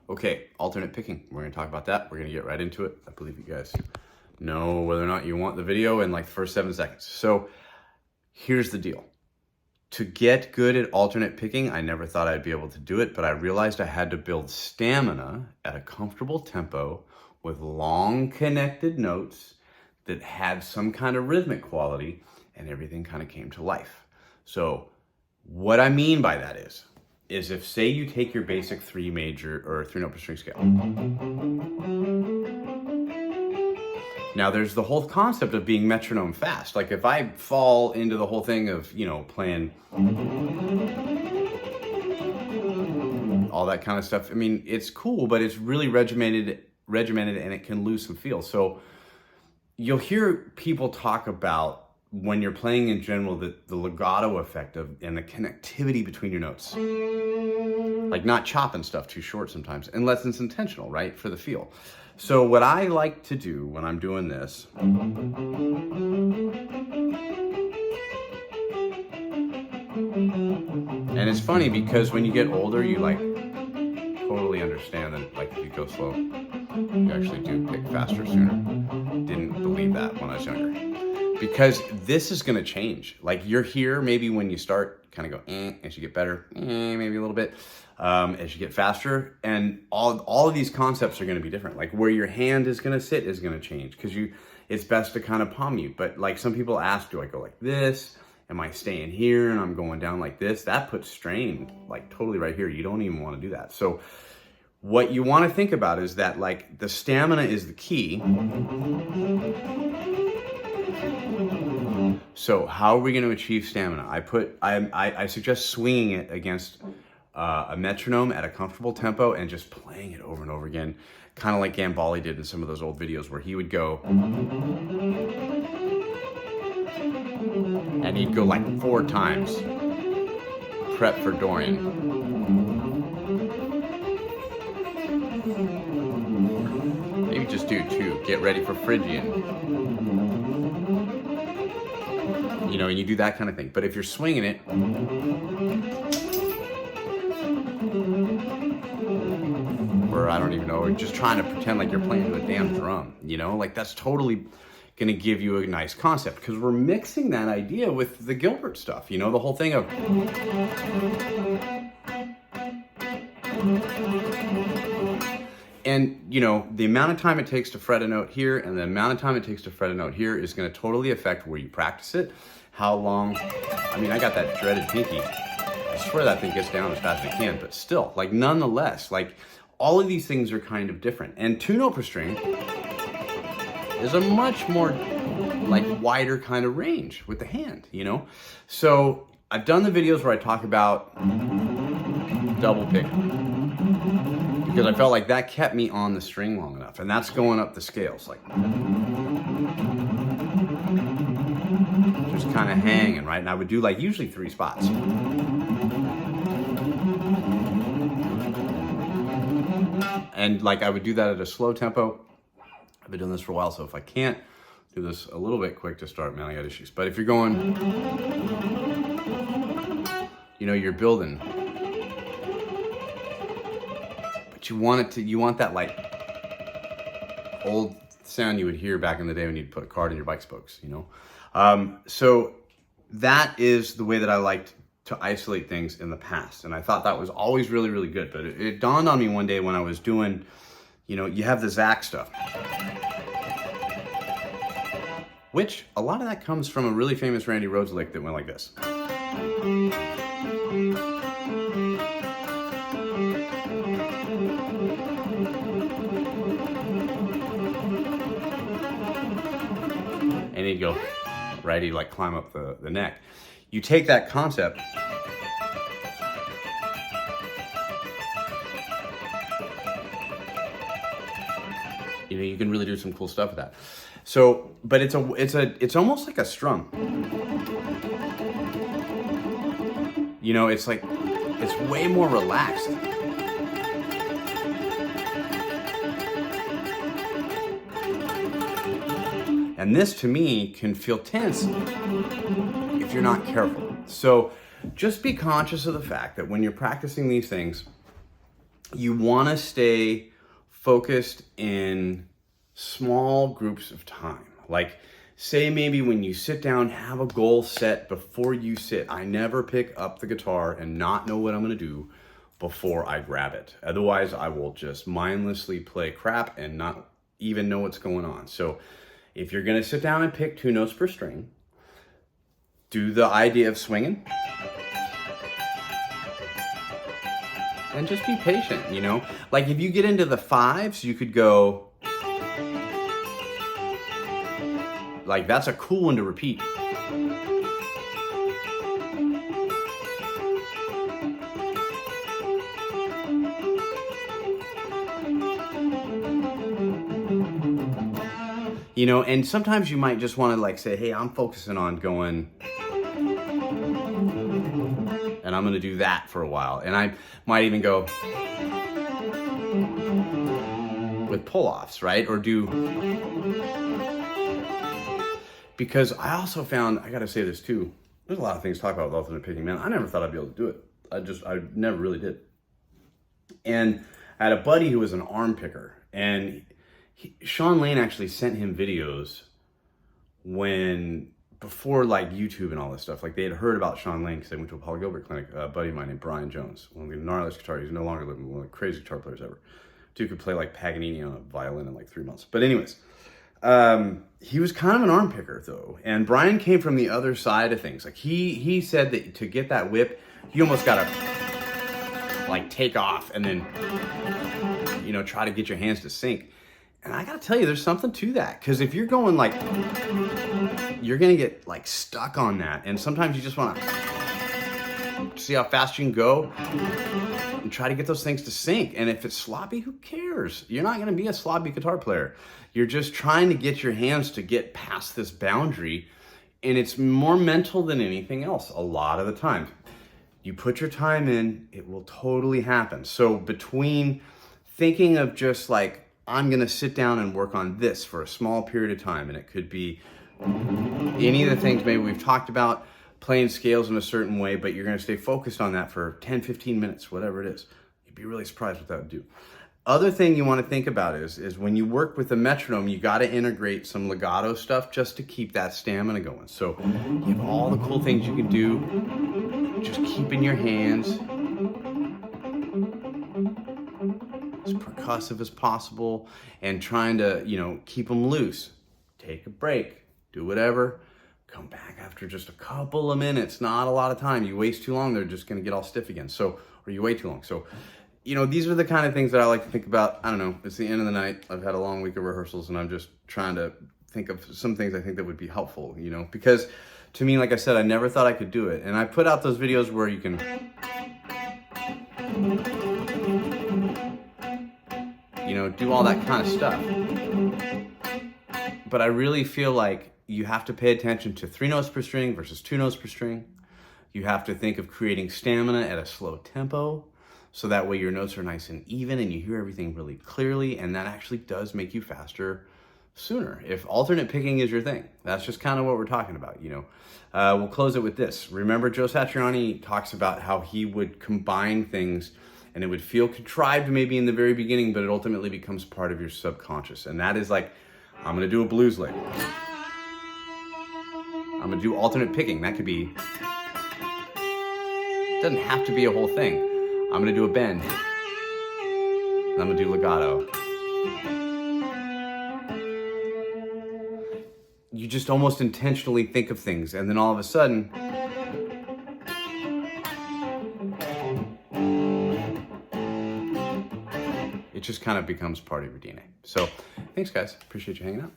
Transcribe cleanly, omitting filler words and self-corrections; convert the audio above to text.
Okay, alternate picking. We're gonna talk about that. We're gonna get right into it. I believe you guys know whether or not you want the video in like the first 7 seconds. So here's the deal. To get good at alternate picking, I never thought I'd be able to do it, but I realized I had to build stamina at a comfortable tempo with long connected notes that had some kind of rhythmic quality, and everything kind of came to life. So what I mean by that is if, say, you take your basic 3-note per string scale. Now there's the whole concept of being metronome fast. Like if I fall into the whole thing of, playing all that kind of stuff, I mean, it's cool, but it's really regimented and it can lose some feel. So you'll hear people talk about, when you're playing in general, the legato effect and the connectivity between your notes. Like not chopping stuff too short sometimes, unless it's intentional, right, for the feel. So what I like to do when I'm doing this, and it's funny because when you get older, you like totally understand that, like, if you go slow, you actually do pick faster sooner. Didn't believe that when I was younger. Because this is gonna change. Like you're here, maybe when you start, kind of go, as you get better, maybe a little bit, as you get faster, and all of these concepts are gonna be different. Like where your hand is gonna sit is gonna change, because it's best to kind of palm mute. But like some people ask, do I go like this? Am I staying here and I'm going down like this? That puts strain like totally right here. You don't even want to do that. So what you want to think about is that, like, the stamina is the key. So how are we going to achieve stamina? I suggest swinging it against a metronome at a comfortable tempo and just playing it over and over again, kind of like Gambale did in some of those old videos where he would go and he'd go like 4 times. Prep for Dorian. Maybe just do 2. Get ready for Phrygian. And you do that kind of thing. But if you're swinging it, or I don't even know, or just trying to pretend like you're playing to a damn drum, like that's totally going to give you a nice concept, because we're mixing that idea with the Gilbert stuff, the whole thing of and the amount of time it takes to fret a note here and the amount of time it takes to fret a note here is going to totally affect where you practice it, how long. I mean, I got that dreaded pinky. I swear that thing gets down as fast as it can, but still, like, nonetheless, like, all of these things are kind of different. And 2-note per string is a much more like wider kind of range with the hand, So I've done the videos where I talk about double pick, because I felt like that kept me on the string long enough, and that's going up the scales, like just kind of hanging, right? And I would do like usually 3 spots. And like I would do that at a slow tempo. I've been doing this for a while, so if I can't do this a little bit quick to start, man, I got issues. But if you're going, you're building, but you want that like old sound you would hear back in the day when you'd put a card in your bike spokes, So that is the way that I liked to isolate things in the past. And I thought that was always really, really good. But it dawned on me one day when I was doing, you have the Zach stuff, which a lot of that comes from a really famous Randy Rhoads lick that went like this. And he'd go, right, he'd like climb up the neck. You take that concept you can really do some cool stuff with that. So, but it's almost like a strum. It's like, it's way more relaxed. And this, to me, can feel tense if you're not careful. So just be conscious of the fact that when you're practicing these things, you want to stay focused in small groups of time. Like, say maybe when you sit down, have a goal set before you sit. I never pick up the guitar and not know what I'm going to do before I grab it. Otherwise, I will just mindlessly play crap and not even know what's going on. So if you're going to sit down and pick 2 notes per string, do the idea of swinging. And just be patient, you know? Like if you get into the 5s, you could go, like that's a cool one to repeat. You know, and sometimes you might just want to like say, hey, I'm focusing on going, and I'm going to do that for a while. And I might even go with pull-offs, right? Or do, because I also found, I got to say this too, there's a lot of things to talk about with alternate picking, man. I never thought I'd be able to do it. I never really did. And I had a buddy who was an arm picker, and Sean Lane actually sent him videos before like YouTube and all this stuff. Like they had heard about Sean Lane because they went to a Paul Gilbert clinic. A buddy of mine named Brian Jones, one of the gnarliest guitarists. He's no longer living, one of the craziest guitar players ever. Dude could play like Paganini on a violin in like 3 months. But anyways, he was kind of an arm picker though. And Brian came from the other side of things. Like he said that to get that whip, you almost gotta like take off and then, you know, try to get your hands to sync. And I gotta tell you, there's something to that. Because if you're going like, you're gonna get like stuck on that. And sometimes you just wanna see how fast you can go and try to get those things to sync. And if it's sloppy, who cares? You're not gonna be a sloppy guitar player. You're just trying to get your hands to get past this boundary. And it's more mental than anything else a lot of the time. You put your time in, it will totally happen. So between thinking of just like, I'm gonna sit down and work on this for a small period of time, and it could be any of the things maybe we've talked about, playing scales in a certain way, but you're gonna stay focused on that for 10, 15 minutes, whatever it is. You'd be really surprised what that would do. Other thing you wanna think about is when you work with the metronome, you gotta integrate some legato stuff just to keep that stamina going. So you have all the cool things you can do, just keeping your hands as percussive as possible and trying to, you know, keep them loose. Take a break, do whatever, come back after just a couple of minutes, not a lot of time. You waste too long, they're just gonna get all stiff again. So, or you wait too long. So, you know, these are the kind of things that I like to think about. I don't know, it's the end of the night. I've had a long week of rehearsals and I'm just trying to think of some things I think that would be helpful, you know, because to me, like I said, I never thought I could do it. And I put out those videos where you can, you know, do all that kind of stuff. But I really feel like you have to pay attention to 3 notes per string versus 2 notes per string. You have to think of creating stamina at a slow tempo, so that way your notes are nice and even and you hear everything really clearly, and that actually does make you faster sooner. If alternate picking is your thing, that's just kind of what we're talking about, you know. We'll close it with this. Remember, Joe Satriani talks about how he would combine things and it would feel contrived maybe in the very beginning, but it ultimately becomes part of your subconscious. And that is like, I'm gonna do a blues lick. I'm gonna do alternate picking. That could be, it doesn't have to be a whole thing. I'm gonna do a bend. And I'm gonna do legato. You just almost intentionally think of things, and then all of a sudden, it just kind of becomes part of your DNA. So thanks guys, appreciate you hanging out.